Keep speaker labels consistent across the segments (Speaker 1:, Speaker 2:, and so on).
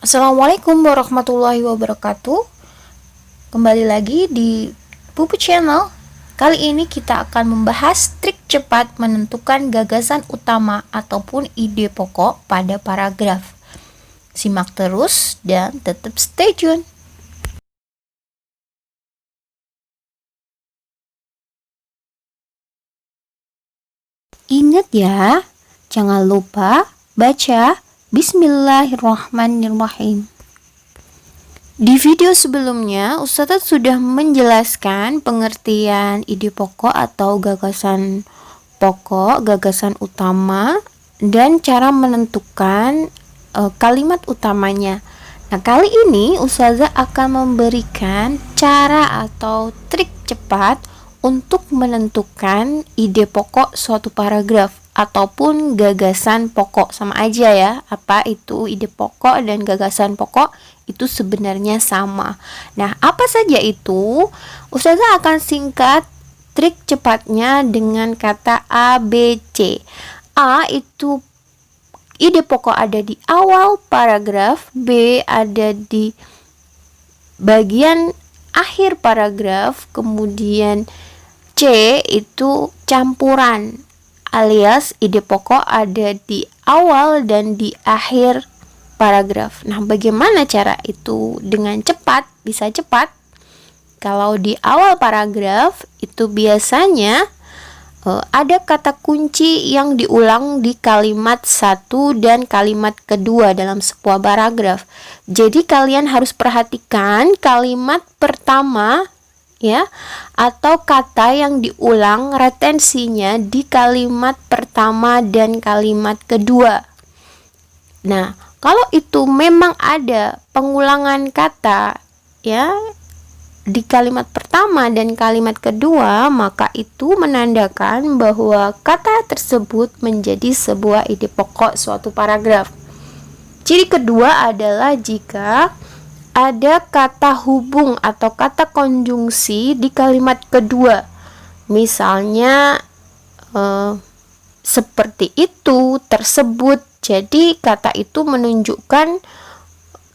Speaker 1: Assalamualaikum warahmatullahi wabarakatuh. Kembali lagi di Pupu Channel. Kali ini kita akan membahas trik cepat menentukan gagasan utama ataupun ide pokok pada paragraf. Simak terus dan tetap stay tune. Ingat ya, jangan lupa baca Bismillahirrahmanirrahim. Di video sebelumnya, Ustazah sudah menjelaskan pengertian ide pokok atau gagasan pokok, gagasan utama, dan cara menentukan kalimat utamanya. Nah, kali ini Ustazah akan memberikan cara atau trik cepat untuk menentukan ide pokok suatu paragraf ataupun gagasan pokok. Sama aja ya, apa itu ide pokok dan gagasan pokok itu sebenarnya sama. Nah, apa saja itu? Ustazah akan singkat trik cepatnya dengan kata A, B, C. A itu ide pokok ada di awal paragraf, B ada di bagian akhir paragraf, kemudian C itu campuran, alias ide pokok ada di awal dan di akhir paragraf. Nah, bagaimana cara itu dengan cepat, bisa cepat? Kalau di awal paragraf itu biasanya ada kata kunci yang diulang di kalimat satu dan kalimat kedua dalam sebuah paragraf. Jadi kalian harus perhatikan kalimat pertama ya, atau kata yang diulang retensinya di kalimat pertama dan kalimat kedua. Nah, kalau itu memang ada pengulangan kata ya di kalimat pertama dan kalimat kedua, maka itu menandakan bahwa kata tersebut menjadi sebuah ide pokok suatu paragraf. Ciri kedua adalah jika ada kata hubung atau kata konjungsi di kalimat kedua. Misalnya seperti itu, tersebut. Jadi kata itu menunjukkan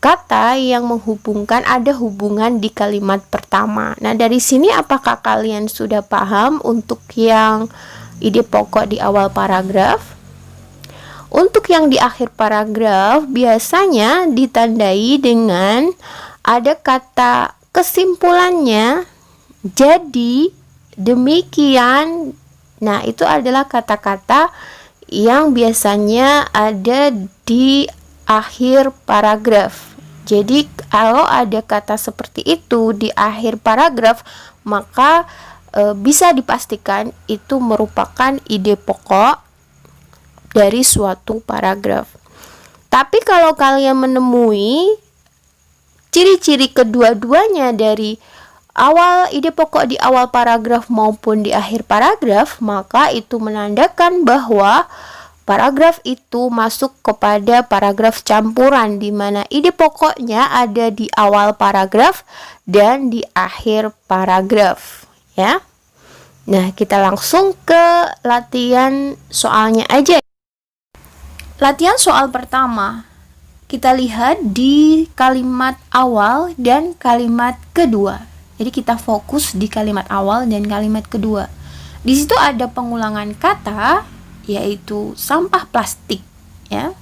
Speaker 1: kata yang menghubungkan, ada hubungan di kalimat pertama. Nah, dari sini apakah kalian sudah paham untuk yang ide pokok di awal paragraf? Untuk yang di akhir paragraf biasanya ditandai dengan ada kata kesimpulannya, jadi, demikian. Nah, itu adalah kata-kata yang biasanya ada di akhir paragraf. Jadi kalau ada kata seperti itu di akhir paragraf, maka bisa dipastikan itu merupakan ide pokok dari suatu paragraf. Tapi kalau kalian menemui ciri-ciri kedua-duanya dari awal ide pokok di awal paragraf maupun di akhir paragraf, maka itu menandakan bahwa paragraf itu masuk kepada paragraf campuran, di mana ide pokoknya ada di awal paragraf dan di akhir paragraf ya. Nah, kita langsung ke latihan soalnya aja. Latihan soal pertama, kita lihat di kalimat awal dan kalimat kedua. Jadi kita fokus di kalimat awal dan kalimat kedua. Di situ ada pengulangan kata, yaitu sampah plastik ya.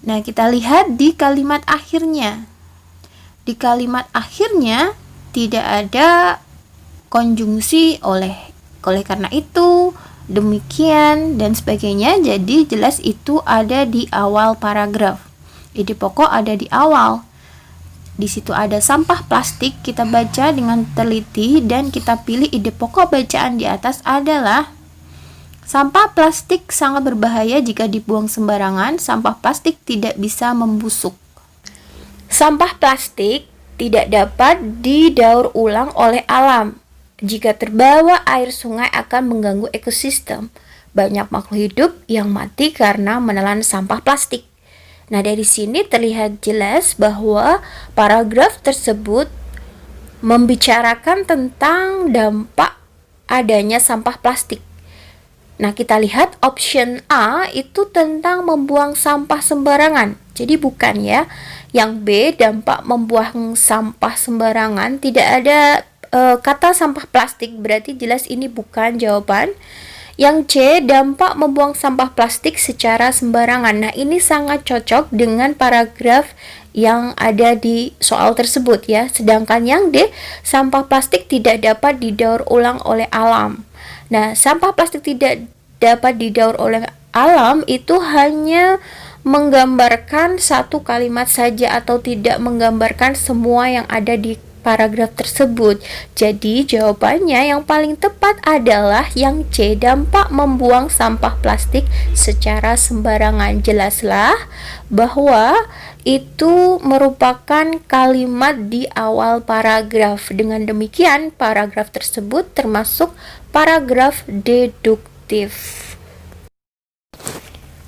Speaker 1: Nah, kita lihat di kalimat akhirnya. Di kalimat akhirnya tidak ada konjungsi oleh karena itu, demikian, dan sebagainya. Jadi jelas itu ada di awal paragraf. Ide pokok ada di awal. Di situ ada sampah plastik, kita baca dengan teliti dan kita pilih ide pokok bacaan di atas adalah sampah plastik sangat berbahaya jika dibuang sembarangan. Sampah plastik tidak bisa membusuk. Sampah plastik tidak dapat didaur ulang oleh alam. Jika terbawa air sungai akan mengganggu ekosistem. Banyak makhluk hidup yang mati karena menelan sampah plastik. Nah, dari sini terlihat jelas bahwa paragraf tersebut membicarakan tentang dampak adanya sampah plastik. Nah, kita lihat option A itu tentang membuang sampah sembarangan. Jadi bukan ya. Yang B, dampak membuang sampah sembarangan, tidak ada kata sampah plastik, berarti jelas ini bukan jawaban. Yang C, dampak membuang sampah plastik secara sembarangan. Nah, ini sangat cocok dengan paragraf yang ada di soal tersebut ya. Sedangkan yang D, sampah plastik tidak dapat didaur ulang oleh alam. Nah, sampah plastik tidak dapat didaur oleh alam itu hanya menggambarkan satu kalimat saja atau tidak menggambarkan semua yang ada di paragraf tersebut. Jadi jawabannya yang paling tepat adalah yang C, dampak membuang sampah plastik secara sembarangan. Jelaslah bahwa itu merupakan kalimat di awal paragraf. Dengan demikian, paragraf tersebut termasuk paragraf deduktif.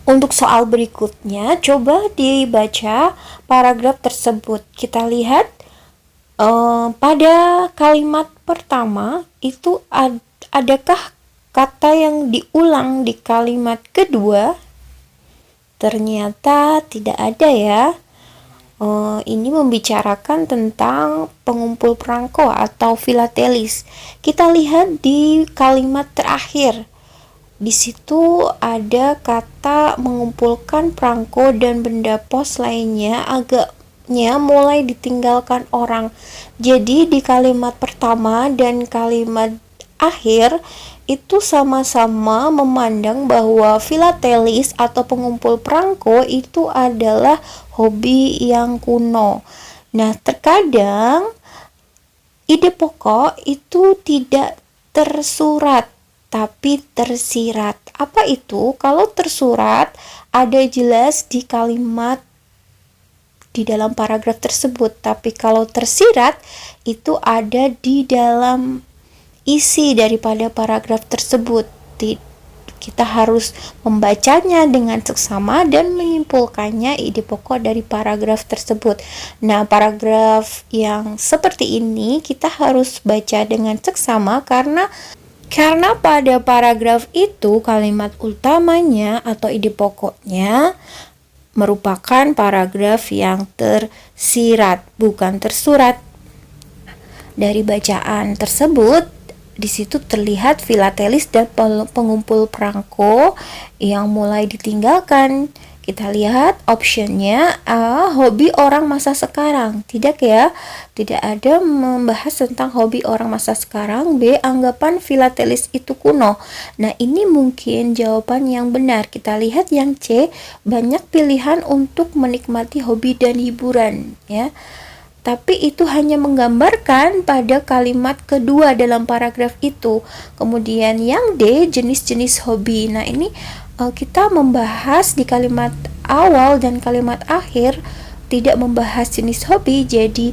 Speaker 1: Untuk soal berikutnya, coba dibaca paragraf tersebut. Kita lihat pada kalimat pertama itu adakah kata yang diulang di kalimat kedua? Ternyata tidak ada ya. Ini membicarakan tentang pengumpul perangko atau filatelis. Kita lihat di kalimat terakhir. Di situ ada kata mengumpulkan perangko dan benda pos lainnya agaknya mulai ditinggalkan orang. Jadi di kalimat pertama dan kalimat akhir itu sama-sama memandang bahwa filatelis atau pengumpul perangko itu adalah hobi yang kuno. Nah, terkadang ide pokok itu tidak tersurat tapi tersirat. Apa itu? Kalau tersurat ada jelas di kalimat di dalam paragraf tersebut, tapi kalau tersirat itu ada di dalam isi daripada paragraf tersebut. Kita harus membacanya dengan seksama dan menyimpulkannya ide pokok dari paragraf tersebut. Nah, paragraf yang seperti ini kita harus baca dengan seksama karena pada paragraf itu kalimat utamanya atau ide pokoknya merupakan paragraf yang tersirat, bukan tersurat. Dari bacaan tersebut, di situ terlihat filatelis dan pengumpul perangko yang mulai ditinggalkan. Kita lihat optionnya A, hobi orang masa sekarang. Tidak ya, tidak ada membahas tentang hobi orang masa sekarang. B, anggapan filatelis itu kuno. Nah, ini mungkin jawaban yang benar. Kita lihat yang C, banyak pilihan untuk menikmati hobi dan hiburan ya. Tapi itu hanya menggambarkan pada kalimat kedua dalam paragraf itu. Kemudian yang D, jenis-jenis hobi. Nah, ini kita membahas di kalimat awal dan kalimat akhir tidak membahas jenis hobi. Jadi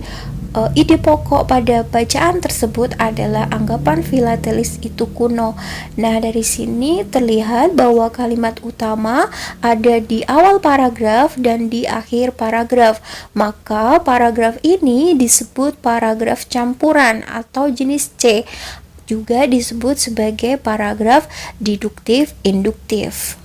Speaker 1: ide pokok pada bacaan tersebut adalah anggapan filatelis itu kuno. Nah, dari sini terlihat bahwa kalimat utama ada di awal paragraf dan di akhir paragraf. Maka paragraf ini disebut paragraf campuran atau jenis C. Juga disebut sebagai paragraf deduktif induktif.